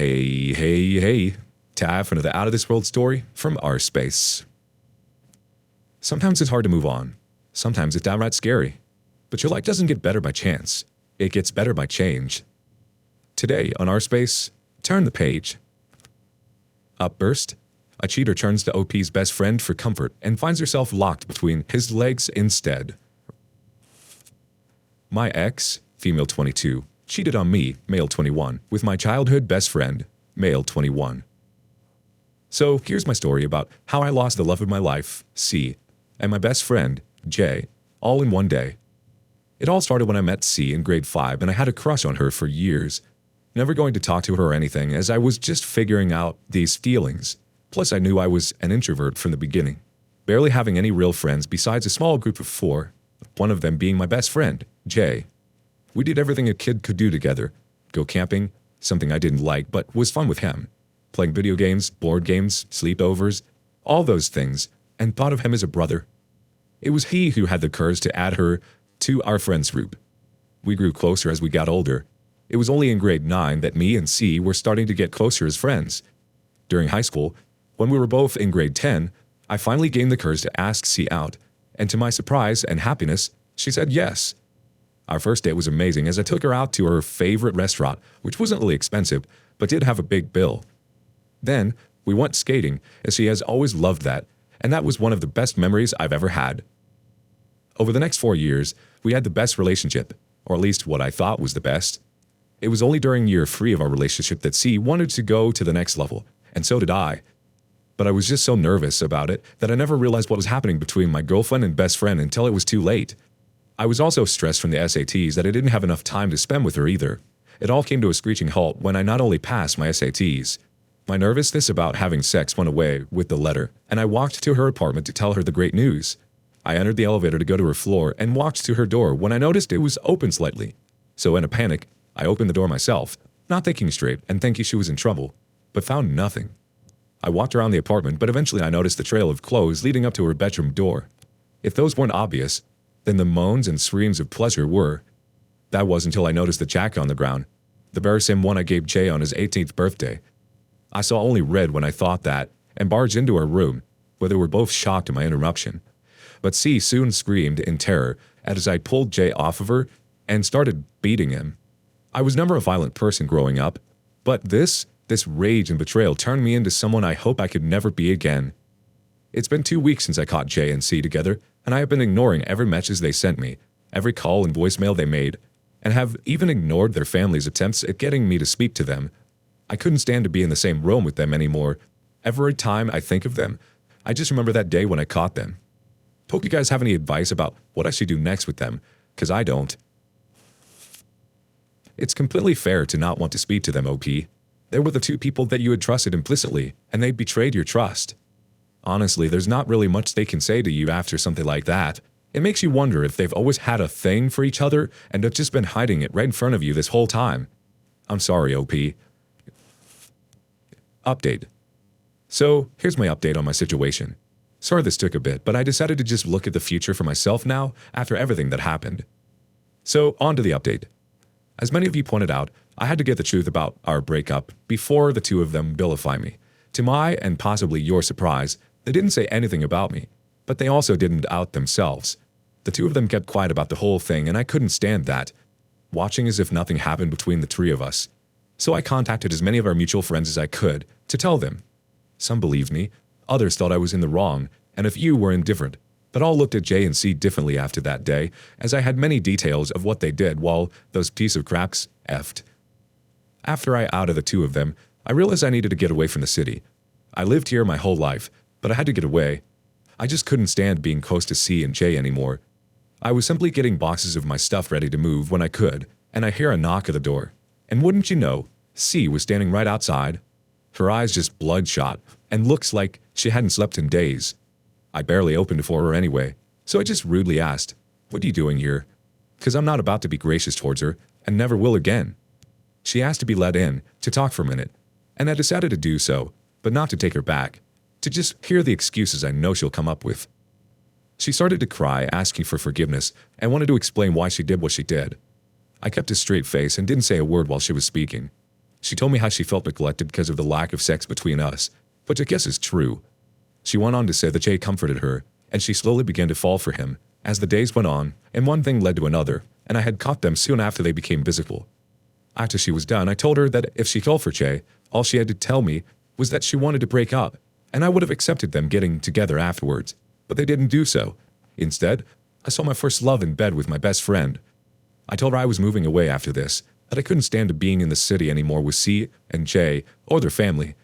Hey. Time for another out-of-this-world story from our space. Sometimes it's hard to move on. Sometimes it's downright scary. But your life doesn't get better by chance. It gets better by change. Today, on our space, turn the page. Upburst. A cheater turns to OP's best friend for comfort and finds herself locked between his legs instead. My ex, female 22, cheated on me, male 21, with my childhood best friend, male 21. So here's my story about how I lost the love of my life, C, and my best friend, J, all in one day. It all started when I met C in grade 5 and I had a crush on her for years. Never going to talk to her or anything as I was just figuring out these feelings. Plus I knew I was an introvert from the beginning, barely having any real friends besides a small group of 4, one of them being my best friend, J. We did everything a kid could do together. Go camping, something I didn't like but was fun with him. Playing video games, board games, sleepovers, all those things, and thought of him as a brother. It was he who had the courage to add her to our friends group. We grew closer as we got older. It was only in grade 9 that me and C were starting to get closer as friends. During high school, when we were both in grade 10, I finally gained the courage to ask C out, and to my surprise and happiness, she said yes. Our first date was amazing as I took her out to her favorite restaurant, which wasn't really expensive, but did have a big bill. Then, we went skating, as she has always loved that, and that was one of the best memories I've ever had. Over the next 4 years, we had the best relationship, or at least what I thought was the best. It was only during year 3 of our relationship that C wanted to go to the next level, and so did I. But I was just so nervous about it that I never realized what was happening between my girlfriend and best friend until it was too late. I was also stressed from the SATs that I didn't have enough time to spend with her either. It all came to a screeching halt when I not only passed my SATs. My nervousness about having sex went away with the letter, and I walked to her apartment to tell her the great news. I entered the elevator to go to her floor and walked to her door when I noticed it was open slightly. So in a panic, I opened the door myself, not thinking straight and thinking she was in trouble, but found nothing. I walked around the apartment, but eventually I noticed the trail of clothes leading up to her bedroom door. If those weren't obvious, then the moans and screams of pleasure were. That was until I noticed the jacket on the ground, the very same one I gave Jay on his 18th birthday. I saw only red when I thought that, and barged into our room, where they were both shocked at my interruption. But C soon screamed in terror as I pulled Jay off of her and started beating him. I was never a violent person growing up, but this rage and betrayal turned me into someone I hope I could never be again. It's been 2 weeks since I caught Jay and C together, and I have been ignoring every message they sent me, every call and voicemail they made, and have even ignored their family's attempts at getting me to speak to them. I couldn't stand to be in the same room with them anymore. Every time I think of them, I just remember that day when I caught them. Hope you guys have any advice about what I should do next with them, because I don't. It's completely fair to not want to speak to them, OP. They were the 2 people that you had trusted implicitly, and they betrayed your trust. Honestly, there's not really much they can say to you after something like that. It makes you wonder if they've always had a thing for each other and have just been hiding it right in front of you this whole time. I'm sorry, OP. Update. So, here's my update on my situation. Sorry this took a bit, but I decided to just look at the future for myself now after everything that happened. So, on to the update. As many of you pointed out, I had to get the truth about our breakup before the 2 of them vilify me. To my and possibly your surprise, they didn't say anything about me, but they also didn't out themselves. The 2 of them kept quiet about the whole thing, and I couldn't stand that, watching as if nothing happened between the 3 of us. So I contacted as many of our mutual friends as I could to tell them. Some believed me, others thought I was in the wrong, and a few were indifferent, but all looked at J and C differently after that day, as I had many details of what they did while those piece of craps effed. After I outed the 2 of them, I realized I needed to get away from the city. I lived here my whole life, but I had to get away. I just couldn't stand being close to C and J anymore. I was simply getting boxes of my stuff ready to move when I could, and I hear a knock at the door. And wouldn't you know, C was standing right outside. Her eyes just bloodshot, and looks like she hadn't slept in days. I barely opened for her anyway, so I just rudely asked, "What are you doing here?" Because I'm not about to be gracious towards her, and never will again. She asked to be let in, to talk for a minute, and I decided to do so, but not to take her back, to just hear the excuses I know she'll come up with. She started to cry, asking for forgiveness, and wanted to explain why she did what she did. I kept a straight face and didn't say a word while she was speaking. She told me how she felt neglected because of the lack of sex between us, which I guess is true. She went on to say that Jay comforted her, and she slowly began to fall for him as the days went on, and one thing led to another, and I had caught them soon after they became physical. After she was done, I told her that if she fell for Jay, all she had to tell me was that she wanted to break up, and I would have accepted them getting together afterwards, but they didn't do so. Instead, I saw my first love in bed with my best friend. I told her I was moving away after this, that I couldn't stand being in the city anymore with C and Jay or their family.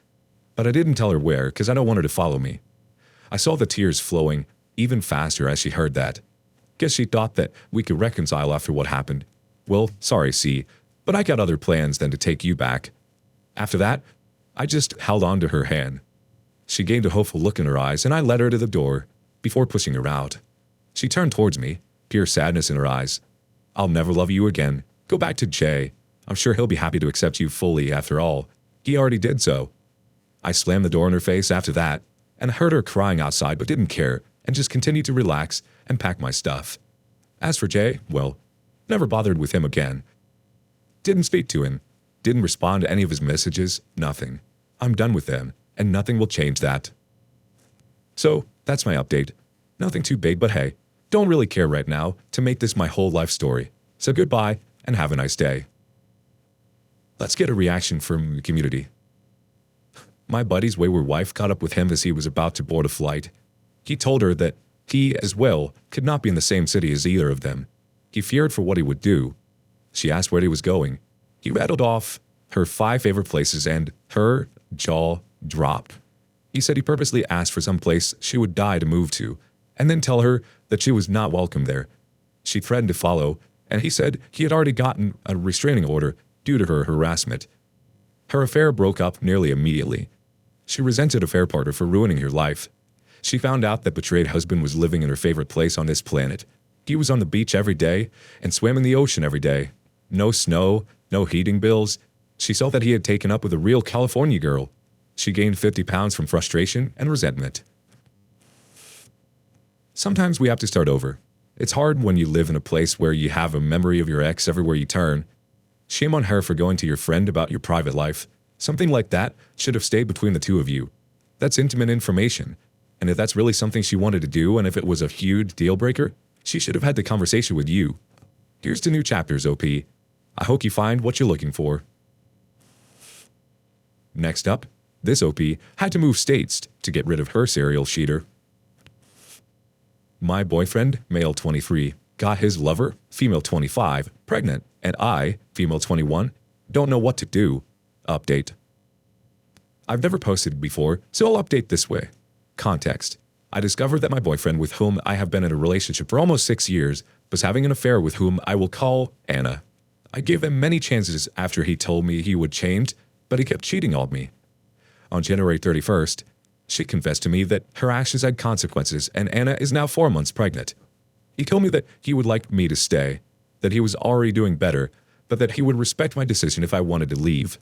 But I didn't tell her where because I don't want her to follow me. I saw the tears flowing even faster as she heard that. Guess she thought that we could reconcile after what happened. Well, sorry, C, but I got other plans than to take you back. After that, I just held on to her hand. She gained a hopeful look in her eyes, and I led her to the door before pushing her out. She turned towards me, pure sadness in her eyes. I'll never love you again. Go back to Jay. I'm sure he'll be happy to accept you fully after all. He already did so. I slammed the door in her face after that, and heard her crying outside but didn't care, and just continued to relax and pack my stuff. As for Jay, well, never bothered with him again. Didn't speak to him. Didn't respond to any of his messages. Nothing. I'm done with them, and nothing will change that. So, that's my update. Nothing too big, but hey, don't really care right now to make this my whole life story. So goodbye, and have a nice day. Let's get a reaction from the community. My buddy's wayward wife caught up with him as he was about to board a flight. He told her that he, as well, could not be in the same city as either of them. He feared for what he would do. She asked where he was going. He rattled off her 5 favorite places, and her jaw dropped. He said he purposely asked for some place she would die to move to, and then tell her that she was not welcome there. She threatened to follow, and he said he had already gotten a restraining order due to her harassment. Her affair broke up nearly immediately. She resented affair partner for ruining her life. She found out that betrayed husband was living in her favorite place on this planet. He was on the beach every day and swam in the ocean every day. No snow, no heating bills. She saw that he had taken up with a real California girl. She gained 50 pounds from frustration and resentment. Sometimes we have to start over. It's hard when you live in a place where you have a memory of your ex everywhere you turn. Shame on her for going to your friend about your private life. Something like that should have stayed between the two of you. That's intimate information. And if that's really something she wanted to do, and if it was a huge deal breaker, she should have had the conversation with you. Here's to new chapters, OP. I hope you find what you're looking for. Next up, this OP had to move states to get rid of her serial cheater. My boyfriend, male 23, got his lover, female 25, pregnant, and I, female 21, don't know what to do. Update. I've never posted before, so I'll update this way. Context. I discovered that my boyfriend, with whom I have been in a relationship for almost 6 years, was having an affair with whom I will call Anna. I gave him many chances after he told me he would change, but he kept cheating on me. On January 31st, she confessed to me that her actions had consequences, and Anna is now 4 months pregnant. He told me that he would like me to stay, that he was already doing better, but that he would respect my decision if I wanted to leave.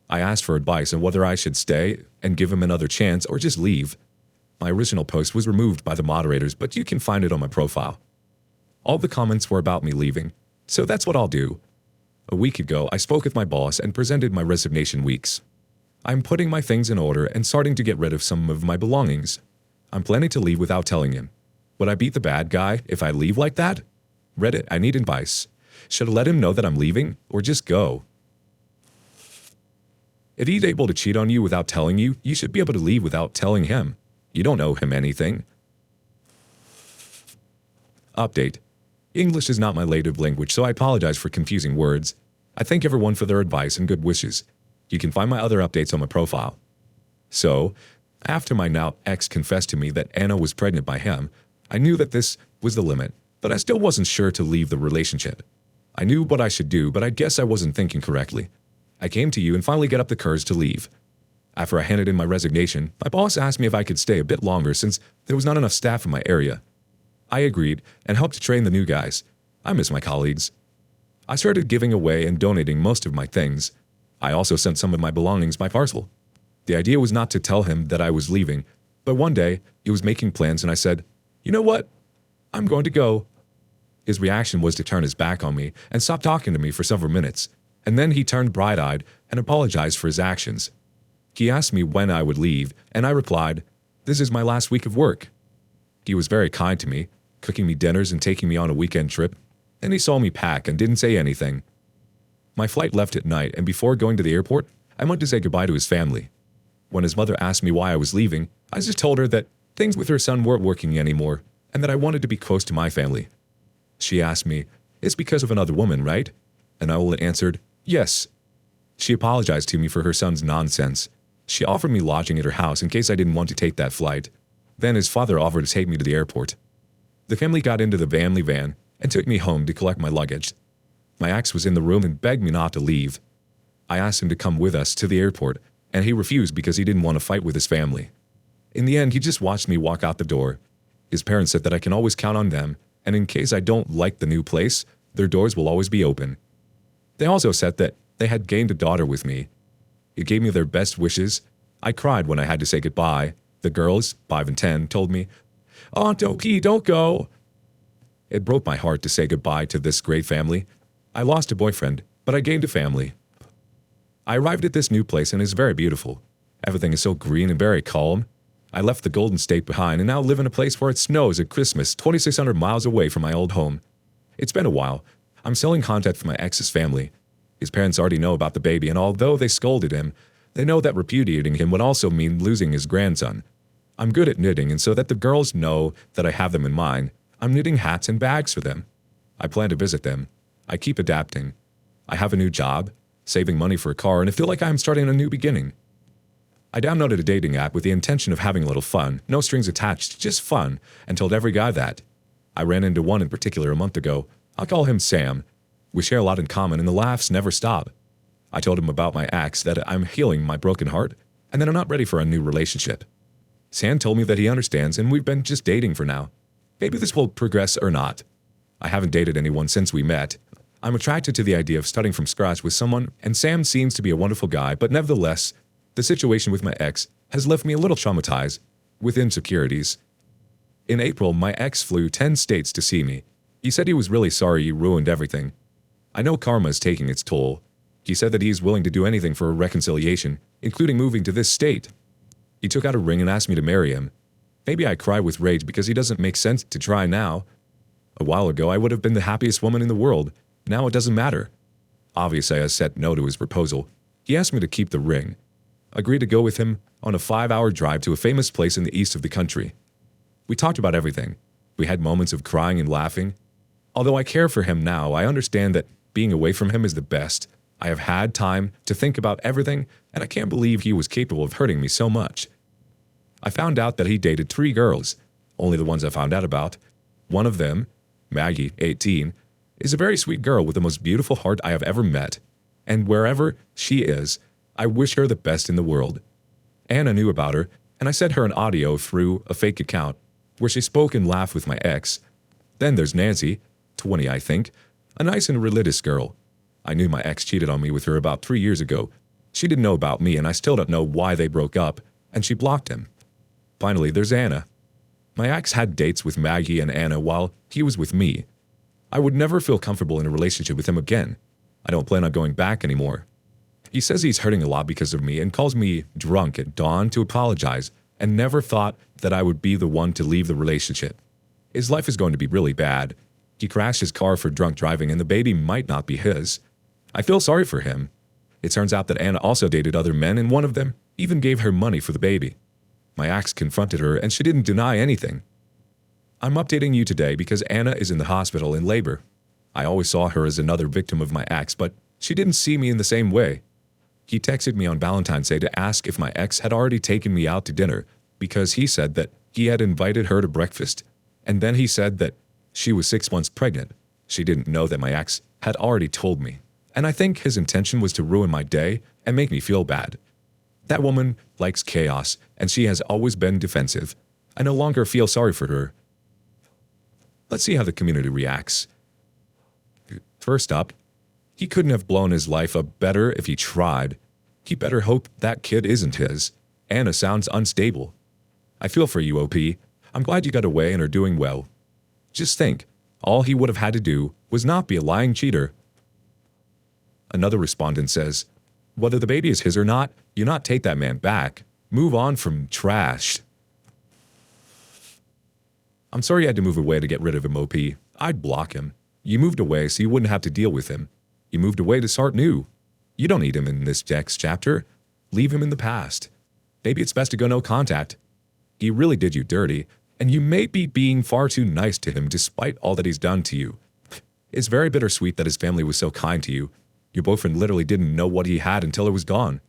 I asked for advice on whether I should stay and give him another chance or just leave. My original post was removed by the moderators, but you can find it on my profile. All the comments were about me leaving, so that's what I'll do. A week ago, I spoke with my boss and presented my resignation weeks. I'm putting my things in order and starting to get rid of some of my belongings. I'm planning to leave without telling him. Would I be the bad guy if I leave like that? Reddit, I need advice. Should I let him know that I'm leaving, or just go? If he's able to cheat on you without telling you, you should be able to leave without telling him. You don't owe him anything. Update. English is not my native language, so I apologize for confusing words. I thank everyone for their advice and good wishes. You can find my other updates on my profile. So, after my now ex confessed to me that Anna was pregnant by him, I knew that this was the limit, but I still wasn't sure to leave the relationship. I knew what I should do, but I guess I wasn't thinking correctly. I came to you and finally got up the courage to leave. After I handed in my resignation, my boss asked me if I could stay a bit longer since there was not enough staff in my area. I agreed and helped to train the new guys. I miss my colleagues. I started giving away and donating most of my things. I also sent some of my belongings by parcel. The idea was not to tell him that I was leaving, but one day he was making plans and I said, "You know what? I'm going to go." His reaction was to turn his back on me and stop talking to me for several minutes, and then he turned bright-eyed and apologized for his actions. He asked me when I would leave, and I replied, "This is my last week of work." He was very kind to me, cooking me dinners and taking me on a weekend trip, and he saw me pack and didn't say anything. My flight left at night, and before going to the airport, I went to say goodbye to his family. When his mother asked me why I was leaving, I just told her that things with her son weren't working anymore, and that I wanted to be close to my family. She asked me, "It's because of another woman, right?" And I answered, "Yes." She apologized to me for her son's nonsense. She offered me lodging at her house in case I didn't want to take that flight. Then his father offered to take me to the airport. The family got into the family van and took me home to collect my luggage. My ex was in the room and begged me not to leave. I asked him to come with us to the airport, and he refused because he didn't want to fight with his family. In the end, he just watched me walk out the door. His parents said that I can always count on them, and in case I don't like the new place, their doors will always be open. They also said that they had gained a daughter with me. It gave me their best wishes. I cried when I had to say goodbye. The girls, 5 and 10, told me, "Aunt Oki, don't go." It broke my heart to say goodbye to this great family. I lost a boyfriend, but I gained a family. I arrived at this new place and it's very beautiful. Everything is so green and very calm. I left the Golden State behind and now live in a place where it snows at Christmas 2,600 miles away from my old home. It's been a while. I'm still in contact with my ex's family. His parents already know about the baby, and although they scolded him, they know that repudiating him would also mean losing his grandson. I'm good at knitting, and so that the girls know that I have them in mind, I'm knitting hats and bags for them. I plan to visit them. I keep adapting. I have a new job, saving money for a car, and I feel like I'm starting a new beginning. I downloaded a dating app with the intention of having a little fun, no strings attached, just fun, and told every guy that. I ran into one in particular a month ago. I'll call him Sam. We share a lot in common, and the laughs never stop. I told him about my ex, that I'm healing my broken heart, and that I'm not ready for a new relationship. Sam told me that he understands, and we've been just dating for now. Maybe this will progress or not. I haven't dated anyone since we met. I'm attracted to the idea of starting from scratch with someone, and Sam seems to be a wonderful guy, but nevertheless, the situation with my ex has left me a little traumatized, with insecurities. In April, my ex flew 10 states to see me. He said he was really sorry you ruined everything. I know karma is taking its toll. He said that he's willing to do anything for a reconciliation, including moving to this state. He took out a ring and asked me to marry him. Maybe I cry with rage because he doesn't make sense to try now. A while ago, I would have been the happiest woman in the world. Now it doesn't matter. Obviously, I said no to his proposal. He asked me to keep the ring. Agreed to go with him on a 5-hour drive to a famous place in the east of the country. We talked about everything. We had moments of crying and laughing. Although I care for him now, I understand that being away from him is the best. I have had time to think about everything, and I can't believe he was capable of hurting me so much. I found out that he dated 3 girls, only the ones I found out about. One of them, Maggie, 18, is a very sweet girl with the most beautiful heart I have ever met, and wherever she is, I wish her the best in the world. Anna knew about her, and I sent her an audio through a fake account where she spoke and laughed with my ex. Then there's Nancy, 20 I think, a nice and religious girl. I knew my ex cheated on me with her about 3 years ago. She didn't know about me, and I still don't know why they broke up, and she blocked him. Finally, there's Anna. My ex had dates with Maggie and Anna while he was with me. I would never feel comfortable in a relationship with him again. I don't plan on going back anymore. He says he's hurting a lot because of me and calls me drunk at dawn to apologize, and never thought that I would be the one to leave the relationship. His life is going to be really bad. He crashed his car for drunk driving, and the baby might not be his. I feel sorry for him. It turns out that Anna also dated other men, and one of them even gave her money for the baby. My ex confronted her, and she didn't deny anything. I'm updating you today because Anna is in the hospital in labor. I always saw her as another victim of my ex, but she didn't see me in the same way. He texted me on Valentine's Day to ask if my ex had already taken me out to dinner because he said that he had invited her to breakfast, and then he said that she was 6 months pregnant. She didn't know that my ex had already told me, and I think his intention was to ruin my day and make me feel bad. That woman likes chaos, and she has always been defensive. I no longer feel sorry for her. Let's see how the community reacts. First up, he couldn't have blown his life up better if he tried. He better hope that kid isn't his. Anna sounds unstable. I feel for you, OP. I'm glad you got away and are doing well. Just think, all he would have had to do was not be a lying cheater. Another respondent says, whether the baby is his or not, you not take that man back. Move on from trash. I'm sorry you had to move away to get rid of him, OP. I'd block him. You moved away so you wouldn't have to deal with him. You moved away to start new. You don't need him in this next chapter. Leave him in the past. Maybe it's best to go no contact. He really did you dirty, and you may be being far too nice to him despite all that he's done to you. It's very bittersweet that his family was so kind to you. Your boyfriend literally didn't know what he had until it was gone.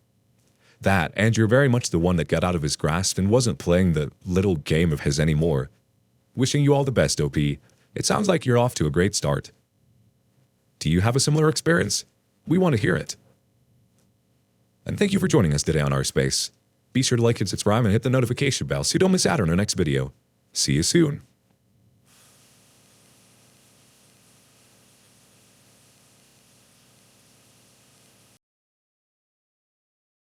That, and you're very much the one that got out of his grasp and wasn't playing the little game of his anymore. Wishing you all the best, OP. It sounds like you're off to a great start. Do you have a similar experience? We want to hear it. And thank you for joining us today on our space. Be sure to like and subscribe and hit the notification bell so you don't miss out on our next video. See you soon.